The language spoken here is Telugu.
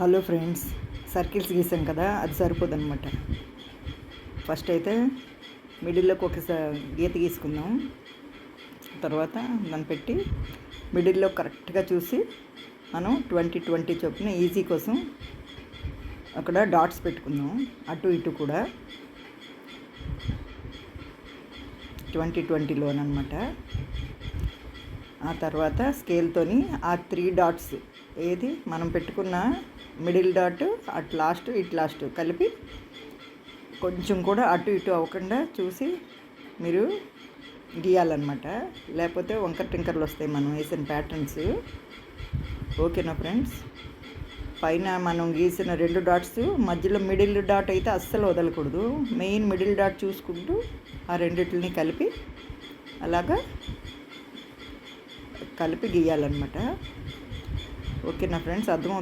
హలో ఫ్రెండ్స్, సర్కిల్స్ గీసాం కదా, అది సరిపోదన్నమాట. ఫస్ట్ అయితే మిడిల్లోకి ఒక గీత గీసుకుందాం. తర్వాత దాన్ని పెట్టి మిడిల్లో కరెక్ట్గా చూసి మనం 20-20 చొప్పున ఈజీ కోసం అక్కడ డాట్స్ పెట్టుకుందాం. అటు ఇటు కూడా 20-20లోనమాట. ఆ తర్వాత స్కేల్తోని ఆ 3 డాట్స్ ఏది మనం పెట్టుకున్న మిడిల్ డాట్ అటు లాస్ట్ ఇటు లాస్ట్ కలిపి కొంచెం కూడా అటు ఇటు అవ్వకుండా చూసి మీరు గీయాలన్నమాట. లేకపోతే వంకర టింకర్లు వస్తాయి మనం వేసిన ప్యాటర్న్స్. ఓకేనా ఫ్రెండ్స్? పైన మనం గీసిన 2 డాట్స్ మధ్యలో మిడిల్ డాట్ అయితే అస్సలు వదలకూడదు. మెయిన్ మిడిల్ డాట్ చూసుకుంటూ ఆ రెండిటిని కలిపి అలాగా కలిపి గీయాలన్నమాట. ఓకేనా ఫ్రెండ్స్? అర్థమవుతుంది.